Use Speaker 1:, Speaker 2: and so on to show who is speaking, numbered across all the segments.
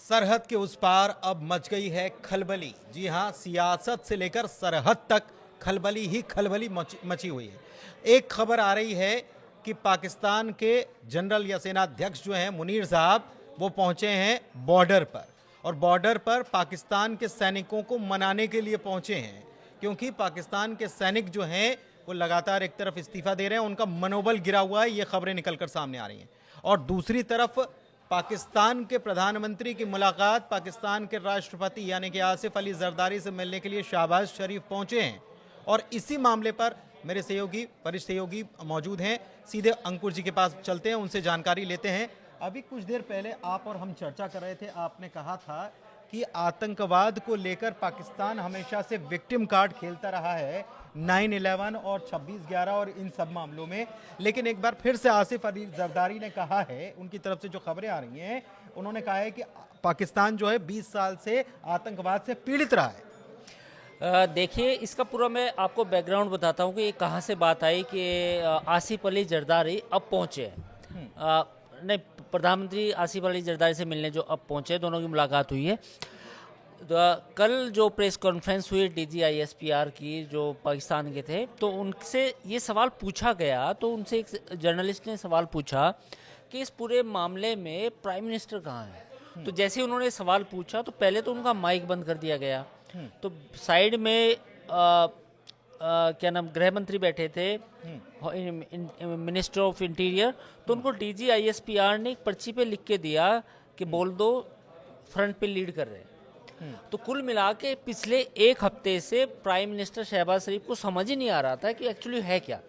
Speaker 1: सरहद के उस पार अब मच गई है खलबली। जी हां, सियासत से लेकर सरहद तक खलबली ही खलबली मची हुई है। एक खबर आ रही है कि पाकिस्तान के जनरल या सेनाध्यक्ष जो हैं मुनीर साहब, वो पहुंचे हैं बॉर्डर पर, और बॉर्डर पर पाकिस्तान के सैनिकों को मनाने के लिए पहुंचे हैं, क्योंकि पाकिस्तान के सैनिक जो हैं वो लगातार एक तरफ इस्तीफा दे रहे हैं, उनका मनोबल गिरा हुआ है, ये खबरें निकलकर सामने आ रही हैं। और दूसरी तरफ पाकिस्तान के प्रधानमंत्री की मुलाकात पाकिस्तान के राष्ट्रपति यानी कि आसिफ अली जरदारी से मिलने के लिए शहबाज शरीफ पहुंचे हैं। और इसी मामले पर मेरे सहयोगी, वरिष्ठ सहयोगी मौजूद हैं। सीधे अंकुर जी के पास चलते हैं, उनसे जानकारी लेते हैं। अभी कुछ देर पहले आप और हम चर्चा कर रहे थे, आपने कहा था कि आतंकवाद को लेकर पाकिस्तान हमेशा से विक्टिम कार्ड खेलता रहा है, 9/11 और 26/11 और इन सब मामलों में। लेकिन एक बार फिर से आसिफ अली जरदारी ने कहा है, उनकी तरफ से जो खबरें आ रही हैं, उन्होंने कहा है कि पाकिस्तान जो है 20 साल से आतंकवाद से पीड़ित रहा है।
Speaker 2: देखिए, इसका पूरा मैं आपको बैकग्राउंड बताता हूँ कि ये कहाँ से बात आई कि आसिफ अली जरदारी अब पहुँचे हैं। नहीं, प्रधानमंत्री आसिफ अली जरदारी से मिलने जो अब पहुँचे, दोनों की मुलाकात हुई है। कल जो प्रेस कॉन्फ्रेंस हुई DGISPR की, जो पाकिस्तान के थे, तो उनसे ये सवाल पूछा गया, तो उनसे एक जर्नलिस्ट ने सवाल पूछा कि इस पूरे मामले में प्राइम मिनिस्टर कहाँ है। तो जैसे उन्होंने सवाल पूछा तो पहले तो उनका माइक बंद कर दिया गया। तो साइड में क्या नाम, गृह मंत्री बैठे थे, मिनिस्टर ऑफ इंटीरियर, तो उनको DGISPR ने एक पर्ची पे लिख के दिया कि बोल दो फ्रंट पे लीड कर रहे हैं। तो कुल मिला के पिछले एक हफ्ते से प्राइम मिनिस्टर शहबाज शरीफ को समझ ही नहीं आ रहा था कि एक्चुअली है क्या।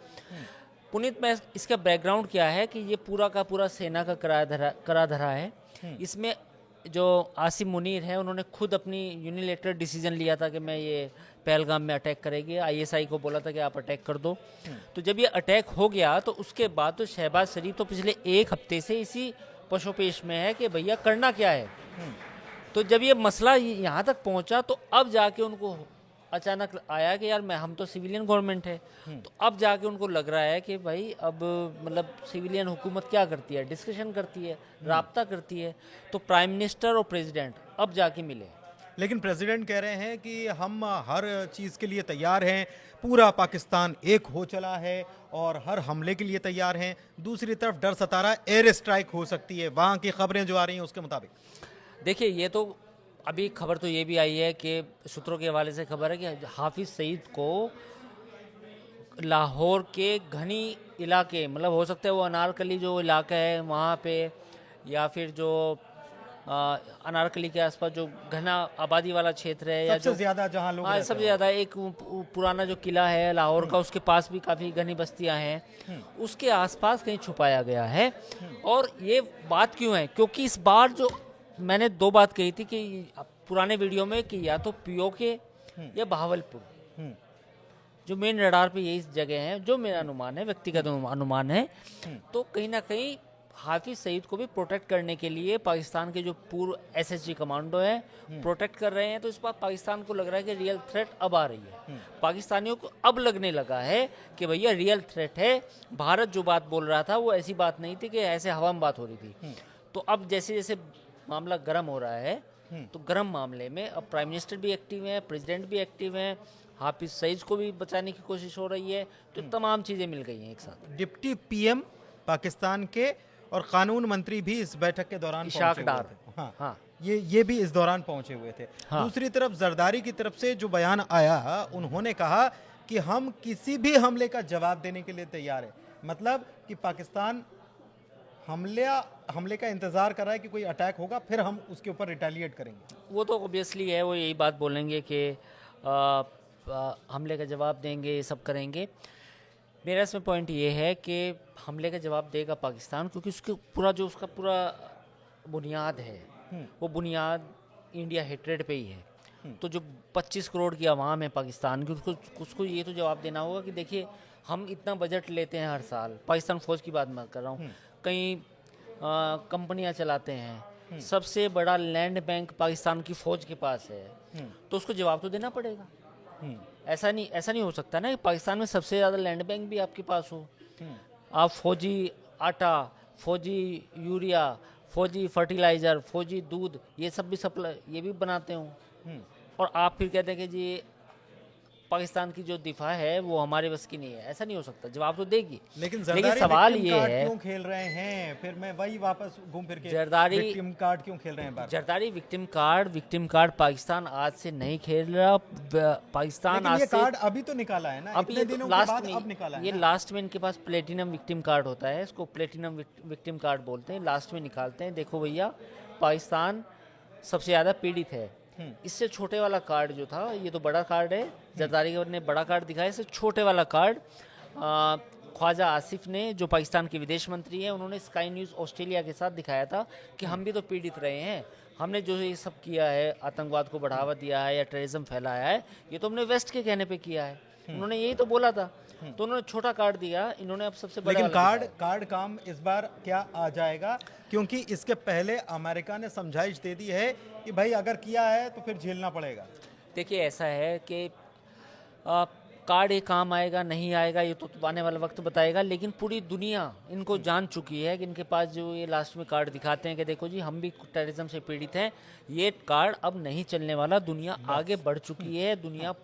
Speaker 2: पुनीत, मैं इसका बैकग्राउंड क्या है कि ये पूरा का पूरा सेना का करा धरा है। इसमें जो आसिम मुनीर है, उन्होंने खुद अपनी यूनिलेटरल डिसीजन लिया था कि मैं ये पहलगाम में अटैक करेंगे। ISI को बोला था कि आप अटैक कर दो। तो जब ये अटैक हो गया तो उसके बाद तो शहबाज शरीफ तो पिछले एक हफ्ते से इसी पशोपेश में है कि भैया करना क्या है। तो जब ये मसला यहाँ तक पहुँचा तो अब जाके उनको अचानक आया कि यार हम तो सिविलियन गवर्नमेंट है। तो अब जाके उनको लग रहा है कि भाई अब मतलब सिविलियन हुकूमत क्या करती है, डिस्कशन करती है, राब्ता करती है। तो प्राइम मिनिस्टर और प्रेसिडेंट अब जाके मिले।
Speaker 1: लेकिन प्रेसिडेंट कह रहे हैं कि हम हर चीज़ के लिए तैयार हैं, पूरा पाकिस्तान एक हो चला है और हर हमले के लिए तैयार हैं। दूसरी तरफ डर सता रहा है, एयर स्ट्राइक हो सकती है, वहाँ की खबरें जो आ रही हैं उसके मुताबिक।
Speaker 2: देखिए, ये तो अभी खबर तो ये भी आई है कि सूत्रों के हवाले से खबर है कि हाफिज़ सईद को लाहौर के घनी इलाके, मतलब हो सकता है वो अनारकली जो इलाका है वहाँ पे, या फिर जो अनारकली के आसपास जो घना आबादी वाला क्षेत्र है, या जो
Speaker 1: ज़्यादा जहाँ लोग रहते हैं,
Speaker 2: सबसे ज़्यादा एक पुराना जो किला है लाहौर का, उसके पास भी काफ़ी घनी बस्तियाँ हैं, उसके आसपास कहीं छुपाया गया है। और ये बात क्यों है, क्योंकि इस बार जो मैंने दो बात कही थी कि पुराने वीडियो में कि या तो POK या बहावलपुर जो मेन रडार पे यही जगह है, जो मेरा अनुमान है, व्यक्तिगत अनुमान है। तो कहीं ना कहीं हाफिज सईद को भी प्रोटेक्ट करने के लिए पाकिस्तान के जो पूर्व SSG कमांडो है प्रोटेक्ट कर रहे हैं। तो इस बार पाकिस्तान को लग रहा है कि रियल थ्रेट अब आ रही है। पाकिस्तानियों को अब लगने लगा है कि भैया रियल थ्रेट है। भारत जो बात बोल रहा था वो ऐसी बात नहीं थी कि ऐसे हवा में बात हो रही थी। तो अब जैसे जैसे मामला गर्म हो रहा है, तो गर्म मामले में अब प्राइम मिनिस्टर भी एक्टिव है, प्रेसिडेंट भी एक्टिव है, हाफिज सईद को भी बचाने की कोशिश हो रही है। तो तमाम चीज़ें मिल गई हैं एक साथ।
Speaker 1: डिप्टी PM पाकिस्तान के और कानून मंत्री भी इस बैठक के दौरान
Speaker 2: इशाक डार,
Speaker 1: हाँ, ये भी इस दौरान पहुंचे हुए थे। हाँ। दूसरी तरफ जरदारी की तरफ से जो बयान आया, उन्होंने कहा कि हम किसी भी हमले का जवाब देने के लिए तैयार है। मतलब कि पाकिस्तान हमले का इंतजार कर रहा है कि कोई अटैक होगा, फिर हम उसके ऊपर रिटेलिएट करेंगे।
Speaker 2: वो तो ऑब्वियसली है, वो यही बात बोलेंगे कि हमले का जवाब देंगे, ये सब करेंगे। मेरा इसमें पॉइंट ये है कि हमले का जवाब देगा पाकिस्तान, क्योंकि उसके पूरा जो उसका पूरा बुनियाद है वो बुनियाद इंडिया हेट्रेड पे ही है। तो जो 25 करोड़ की आवाम है पाकिस्तान की, उसको ये तो जवाब देना होगा कि देखिए हम इतना बजट लेते हैं हर साल, पाकिस्तान फ़ौज की बात मैं कर रहा हूँ, कई कंपनियां चलाते हैं, सबसे बड़ा लैंड बैंक पाकिस्तान की फ़ौज के पास है, तो उसको जवाब तो देना पड़ेगा। ऐसा नहीं हो सकता ना कि पाकिस्तान में सबसे ज़्यादा लैंड बैंक भी आपके पास हो, आप फौजी आटा, फौजी यूरिया, फौजी फर्टिलाइज़र, फौजी दूध, ये सब भी सप्लाई, ये भी बनाते हूँ। और आप फिर कहते हैं कि जी पाकिस्तान की जो दिफा है वो हमारे बस की नहीं है। ऐसा नहीं हो सकता, जवाब तो देगी।
Speaker 1: लेकिन जरदारी
Speaker 2: सवाल
Speaker 1: विक्टिम
Speaker 2: ये
Speaker 1: कार्ड
Speaker 2: है,
Speaker 1: क्यों खेल रहे हैं? फिर मैं वही वापस घूम फिर के
Speaker 2: जरदारी
Speaker 1: विक्टिम कार्ड क्यों खेल रहे हैं बार?
Speaker 2: जरदारी विक्टिम कार्ड पाकिस्तान आज से नहीं खेल रहा। पाकिस्तान
Speaker 1: लेकिन
Speaker 2: आज
Speaker 1: ये
Speaker 2: से
Speaker 1: कार्ड अभी तो निकाला है ना,
Speaker 2: अब
Speaker 1: इतने
Speaker 2: ये तो
Speaker 1: दिनों के
Speaker 2: लास्ट
Speaker 1: बाद
Speaker 2: में,
Speaker 1: अब निकाला है
Speaker 2: ये
Speaker 1: ना?
Speaker 2: लास्ट में इनके पास प्लेटिनम विक्टिम कार्ड होता है, इसको प्लेटिनम विक्टिम कार्ड बोलते हैं, लास्ट में निकालते हैं। देखो भैया, पाकिस्तान सबसे ज़्यादा पीड़ित है। इससे छोटे वाला कार्ड जो था, ये तो बड़ा कार्ड है, जरदारी ने बड़ा कार्ड दिखाया। इससे छोटे वाला कार्ड ख्वाजा आसिफ ने, जो पाकिस्तान के विदेश मंत्री हैं, उन्होंने स्काई न्यूज़ ऑस्ट्रेलिया के साथ दिखाया था कि हम भी तो पीड़ित रहे हैं, हमने जो ये सब किया है, आतंकवाद को बढ़ावा दिया है या टेररिज्म फैलाया है, ये तो हमने वेस्ट के कहने पे किया है। उन्होंने यही तो बोला था। तो उन्होंने छोटा कार्ड दिया, इन्होंने अब सबसे बड़ा
Speaker 1: लेकिन
Speaker 2: वाला
Speaker 1: कार्ड काम इस बार क्या आ जाएगा? क्योंकि इसके पहले अमेरिका ने समझाइश दे दी है कि भाई अगर किया है तो फिर झेलना पड़ेगा।
Speaker 2: देखिए, ऐसा है कि कार्ड ये काम आएगा नहीं आएगा ये तो आने वाला वक्त बताएगा, लेकिन पूरी दुनिया इनको जान चुकी है कि इनके पास जो ये लास्ट में कार्ड दिखाते हैं कि देखो जी हम भी टेररिज्म से पीड़ित हैं, ये कार्ड अब नहीं चलने वाला। दुनिया आगे बढ़ चुकी है, दुनिया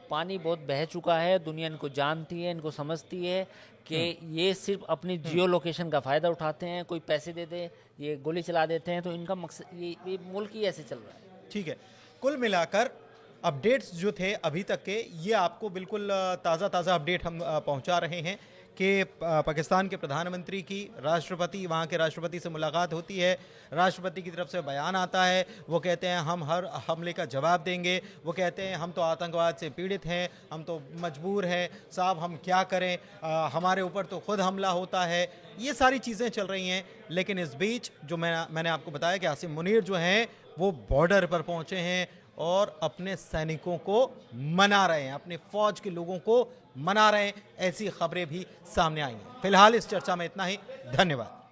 Speaker 2: पानी बहुत बह चुका है, दुनिया इनको जानती है, इनको समझती है कि ये सिर्फ अपनी जियो लोकेशन का फ़ायदा उठाते हैं। कोई पैसे दे दे, ये गोली चला देते हैं, तो इनका मकसद ये मुल्क ही ऐसे चल रहा है।
Speaker 1: ठीक है, कुल मिलाकर अपडेट्स जो थे अभी तक के, ये आपको बिल्कुल ताज़ा अपडेट हम पहुंचा रहे हैं कि पाकिस्तान के प्रधानमंत्री की राष्ट्रपति, वहाँ के राष्ट्रपति से मुलाकात होती है, राष्ट्रपति की तरफ से बयान आता है, वो कहते हैं हम हर हमले का जवाब देंगे, वो कहते हैं हम तो आतंकवाद से पीड़ित हैं, हम तो मजबूर हैं, साहब हम क्या करें, हमारे ऊपर तो खुद हमला होता है। ये सारी चीज़ें चल रही हैं, लेकिन इस बीच जो मैंने आपको बताया कि आसिम मुनीर जो हैं वो बॉर्डर पर पहुँचे हैं और अपने सैनिकों को मना रहे हैं, अपने फौज के लोगों को मना रहे हैं। ऐसी खबरें भी सामने आई हैं। फिलहाल इस चर्चा में इतना ही। धन्यवाद।